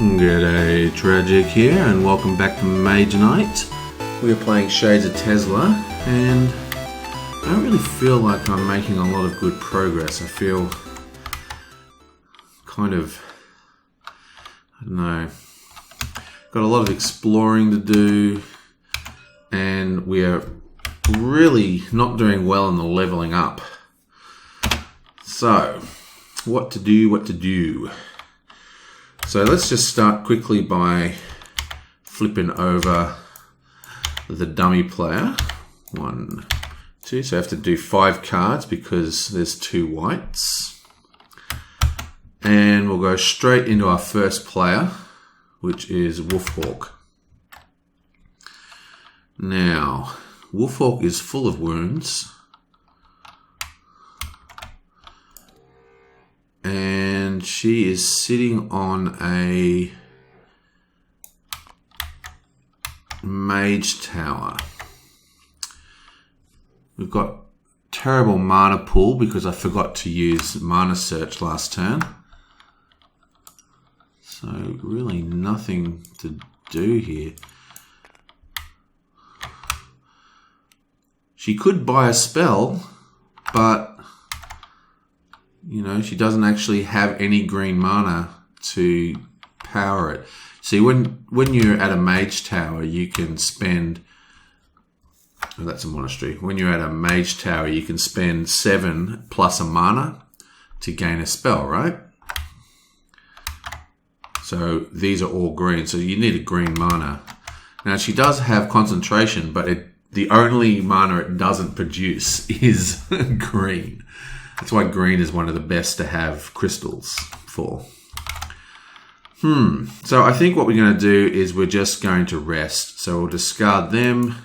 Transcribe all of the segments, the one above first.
G'day, Tragic here, and welcome back to Mage Night. We are playing Shades of Tezla, and I don't really feel like I'm making a lot of good progress. I feel kind of, I don't know, got a lot of exploring to do, and we are really not doing well in the leveling up. So, what to do? So let's just start quickly by flipping over the dummy player. 1, 2. So I have to do 5 cards because there's 2 whites. And we'll go straight into our first player, which is Wolfhawk. Now, Wolfhawk is full of wounds. And she is sitting on a Mage tower. We've got terrible mana pool because I forgot to use mana search last turn. So really nothing to do here. She could buy a spell, but you know, she doesn't actually have any green mana to power it. See, when you're at a Mage tower, you can spend... Oh, that's a monastery. When you're at a Mage tower, you can spend 7 plus a mana to gain a spell, right? So these are all green, so you need a green mana. Now, she does have concentration, but the only mana it doesn't produce is green. That's why green is one of the best to have crystals for. So I think what we're going to do is we're just going to rest. So we'll discard them,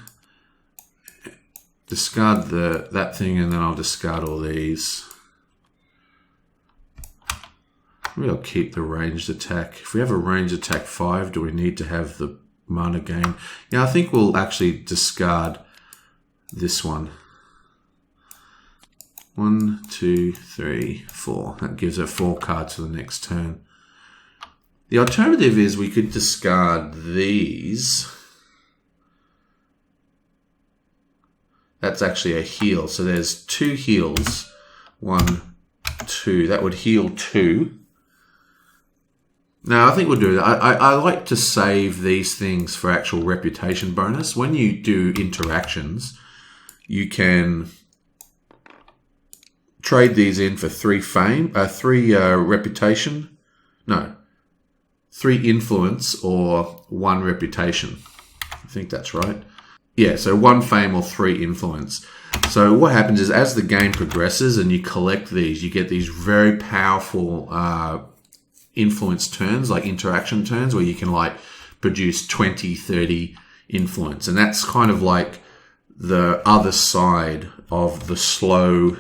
discard that thing, and then I'll discard all these. Maybe I'll keep the ranged attack. If we have a ranged attack 5, do we need to have the mana gain? Yeah, I think we'll actually discard this one. 1, 2, 3, 4. That gives her 4 cards for the next turn. The alternative is we could discard these. That's actually a heal. So there's 2 heals. 1, 2. That would heal 2. Now, I think we'll do that. I like to save these things for actual reputation bonus. When you do interactions, you can trade these in for 3 fame, 3 reputation. No, 3 influence or 1 reputation. I think that's right. Yeah, so 1 fame or 3 influence. So what happens is as the game progresses and you collect these, you get these very powerful influence turns, like interaction turns, where you can like produce 20, 30 influence. And that's kind of like the other side of the slow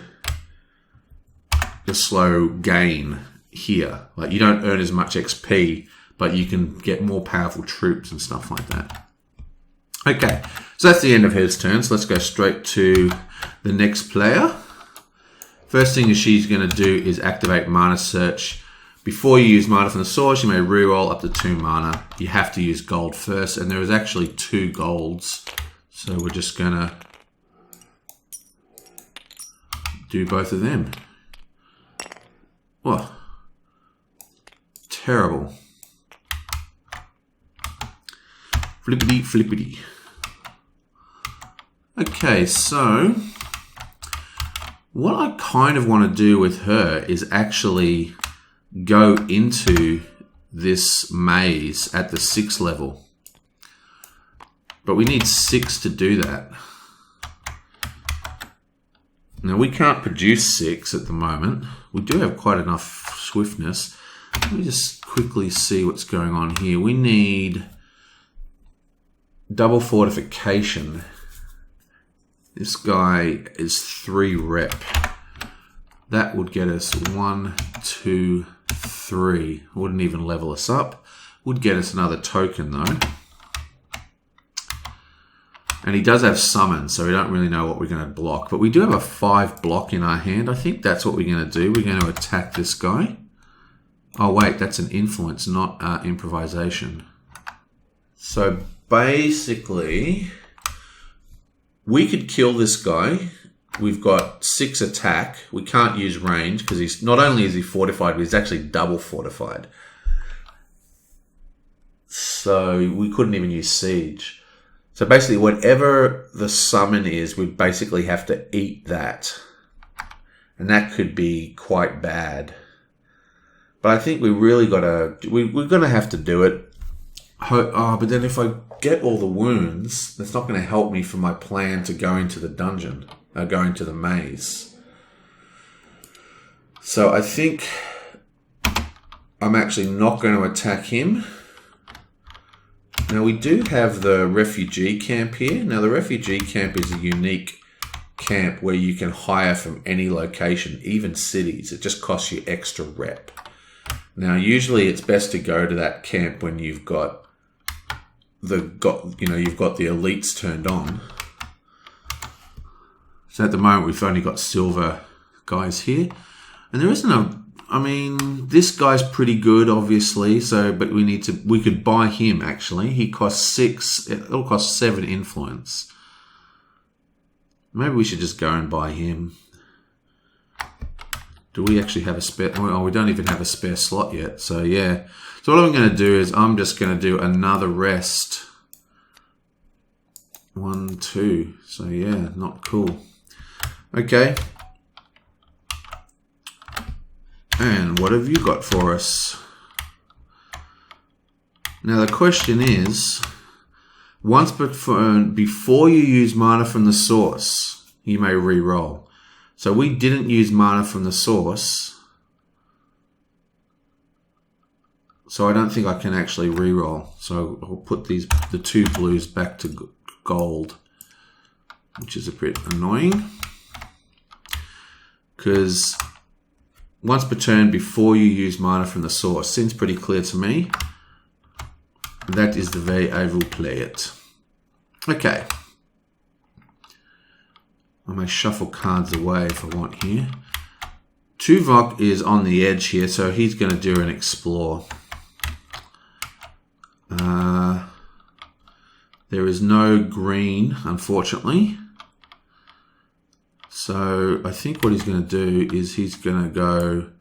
gain here. Like you don't earn as much XP, but you can get more powerful troops and stuff like that. Okay, so that's the end of his turn. So let's go straight to the next player. First thing she's going to do is activate mana search. Before you use mana from the source, you may reroll up to 2 mana. You have to use gold first, and there is actually 2 golds. So we're just going to do both of them. Whoa. Terrible. Flippity flippity. Okay, so what I kind of want to do with her is actually go into this maze at the 6th level. But we need 6 to do that. Now, we can't produce 6 at the moment. We do have quite enough swiftness. Let me just quickly see what's going on here. We need double fortification. This guy is 3 rep. That would get us 1, 2, 3. Wouldn't even level us up. Would get us another token though. And he does have summon, so we don't really know what we're going to block. But we do have a 5 block in our hand. I think that's what we're going to do. We're going to attack this guy. Oh wait, that's an influence, not improvisation. So basically, we could kill this guy. We've got 6 attack. We can't use range because he's not only is he fortified, but he's actually double fortified. So we couldn't even use siege. So basically, whatever the summon is, we basically have to eat that. And that could be quite bad. But I think we really gotta, we're gonna have to do it. Oh, but then if I get all the wounds, that's not going to help me for my plan to go into the dungeon, go into the maze. So I think I'm actually not going to attack him. Now we do have the refugee camp here. Now the refugee camp is a unique camp where you can hire from any location, even cities. It just costs you extra rep. Now usually it's best to go to that camp when you've got you've got the elites turned on. So at the moment we've only got silver guys here, and there isn't a. I mean, this guy's pretty good, obviously. So, but we could buy him actually. He costs 6. It'll cost 7 influence. Maybe we should just go and buy him. Do we actually have a spare? Oh, we don't even have a spare slot yet. So yeah. So what I'm going to do is I'm just going to do another rest. 1, 2. So yeah, not cool. Okay. And what have you got for us? Now the question is, once before you use mana from the source, you may re-roll. So we didn't use mana from the source. So I don't think I can actually re-roll. So I'll put the 2 blues back to gold, which is a bit annoying. Because once per turn before you use mana from the source, seems pretty clear to me. That is the way I will play it. Okay. I may shuffle cards away if I want here. Tuvok is on the edge here, so he's going to do an explore. There is no green, unfortunately. So I think what he's going to do is he's going to go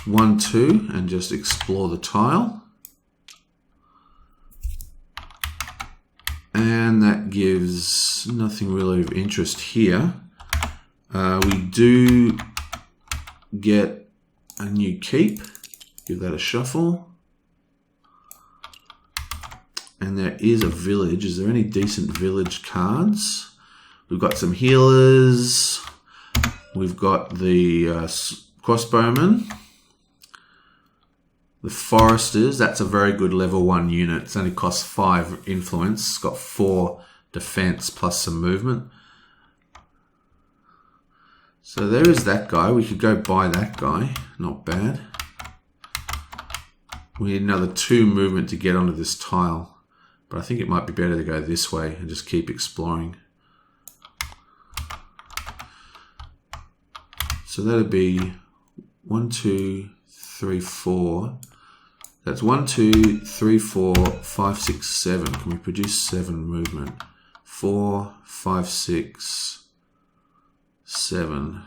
1, 2 and just explore the tile. And that gives nothing really of interest here. We do get a new keep. Give that a shuffle. And there is a village. Is there any decent village cards? We've got some healers. We've got the crossbowmen. The foresters. That's a very good level 1 unit. It's only costs 5 influence. It's got 4 defense plus some movement. So there is that guy. We could go buy that guy. Not bad. We need another 2 movement to get onto this tile. But I think it might be better to go this way and just keep exploring. So that'd be 1, 2, 3, 4. That's 1, 2, 3, 4, 5, 6, 7. Can we produce 7 movement? 4, 5, 6, 7.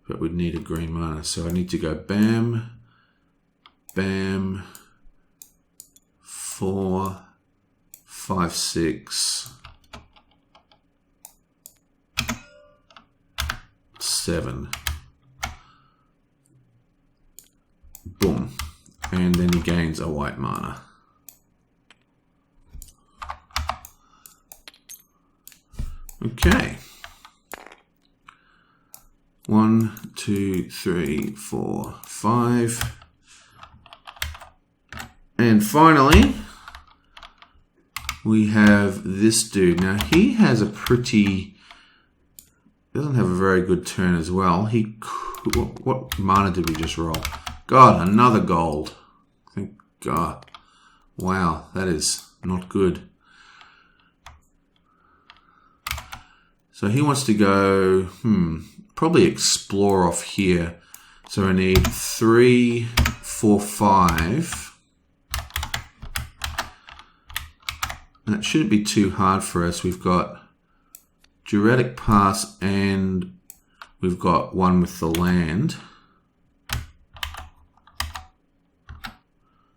But we'd need a green mana. So I need to go bam, bam, 4, 5, 6, 7. Boom. And then he gains a white mana. Okay. 1, 2, 3, 4, 5. And finally, we have this dude. Now he has a pretty, doesn't have a very good turn as well. What mana did we just roll? God, another gold. Thank God. Wow, that is not good. So he wants to go, probably explore off here. So I need 3, 4, 5. And it shouldn't be too hard for us. We've got Juratic Pass and we've got one with the land.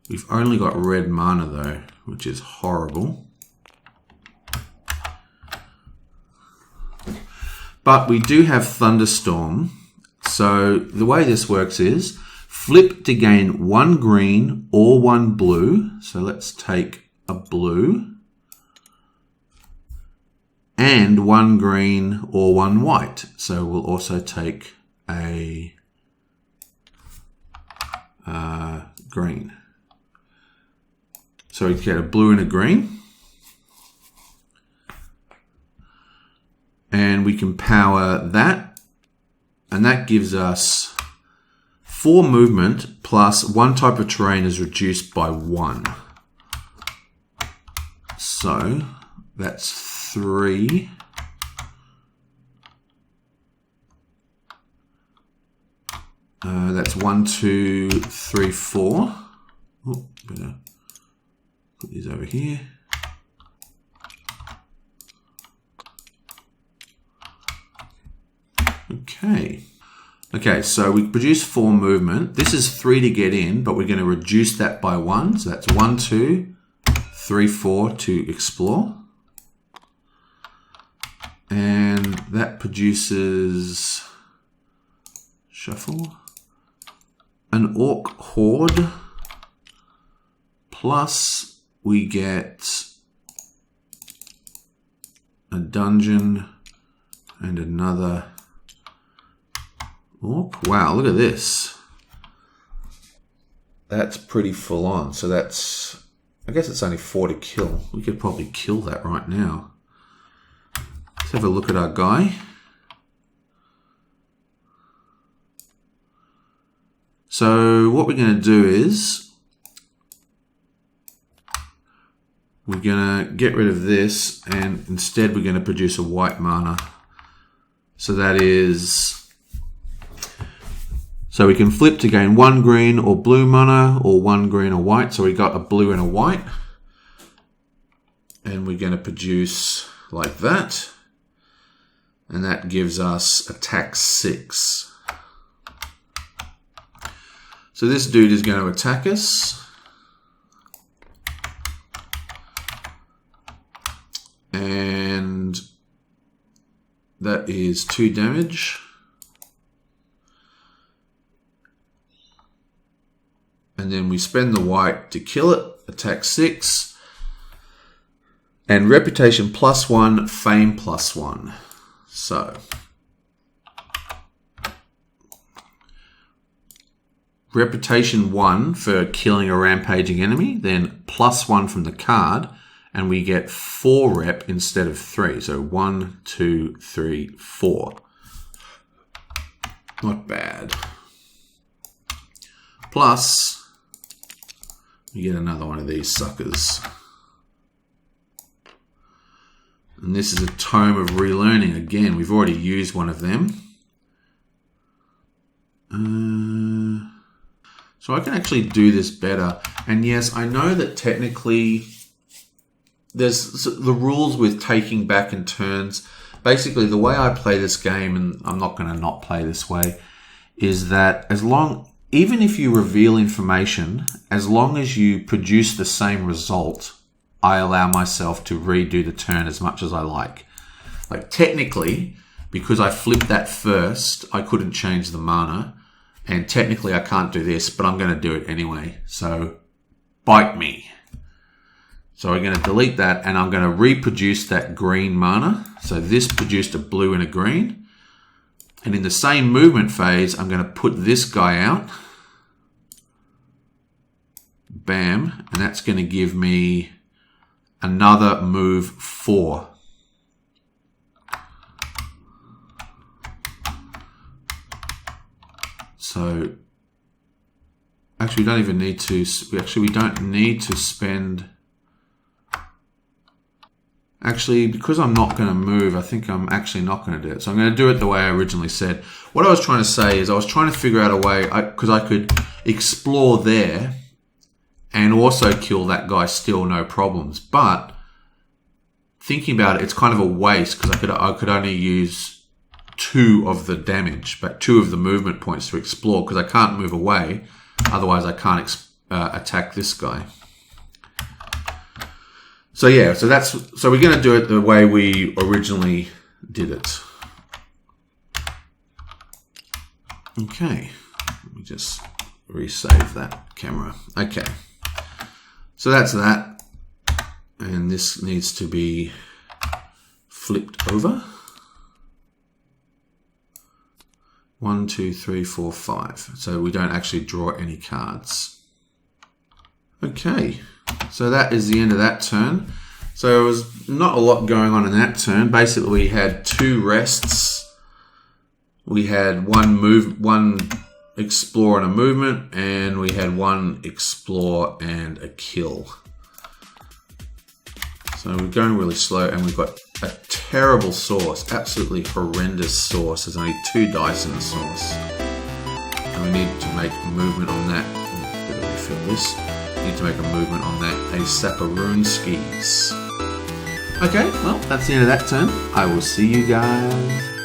We've only got red mana though, which is horrible. But we do have Thunderstorm. So the way this works is flip to gain 1 green or 1 blue. So let's take a blue. And 1 green or 1 white. So we'll also take a green. So we get a blue and a green. And we can power that. And that gives us 4 movement plus 1 type of terrain is reduced by 1. So that's 3. That's 1, 2, 3, 4. Oh, better put these over here. Okay. Okay, so we produce 4 movement. This is 3 to get in, but we're going to reduce that by 1. So that's 1, 2, 3, 4 to explore. And that produces, shuffle, an Orc Horde, plus we get a dungeon and another Orc. Wow, look at this. That's pretty full on. So that's, I guess it's only 4 to kill. We could probably kill that right now. Let's have a look at our guy. So what we're going to do is we're going to get rid of this and instead we're going to produce a white mana. So that is, so we can flip to gain 1 green or blue mana or 1 green or white. So we got a blue and a white. And we're going to produce like that. And that gives us attack 6. So this dude is going to attack us. And that is 2 damage. And then we spend the white to kill it. Attack 6. And reputation +1, fame +1. So, reputation 1 for killing a rampaging enemy, then +1 from the card, and we get 4 rep instead of 3. So 1, 2, 3, 4. Not bad. Plus, we get another one of these suckers. And this is a Tome of Relearning. Again, we've already used one of them. So I can actually do this better. And yes, I know that technically there's the rules with taking back in turns. Basically, the way I play this game, and I'm not going to not play this way, is that even if you reveal information, as long as you produce the same result, I allow myself to redo the turn as much as I like. Like technically, because I flipped that first, I couldn't change the mana. And technically I can't do this, but I'm going to do it anyway. So, bite me. So I'm going to delete that and I'm going to reproduce that green mana. So this produced a blue and a green. And in the same movement phase, I'm going to put this guy out. Bam. And that's going to give me another move 4. So, actually we don't even need to, we don't need to spend, Actually, because I'm not going to move, I think I'm actually not going to do it. So I'm going to do it the way I originally said. What I was trying to say is I was trying to figure out a way, because I could explore there and also kill that guy still, no problems. But thinking about it, it's kind of a waste because I could only use 2 of the damage, but 2 of the movement points to explore because I can't move away. Otherwise, I can't attack this guy. So yeah, so we're going to do it the way we originally did it. Okay, let me just resave that camera. Okay, so that's that, and this needs to be flipped over. 1, 2, 3, 4, 5. So we don't actually draw any cards. Okay, so that is the end of that turn. So there was not a lot going on in that turn. Basically, we had 2 rests. We had one explore and a movement, and we had 1 explore and a kill. So we're going really slow, and we've got a terrible source, absolutely horrendous source. There's only 2 dice in the source. And we need to make a movement on that. Better refill this. Need to make a movement on that ASAParoon skis. Okay, well, that's the end of that turn. I will see you guys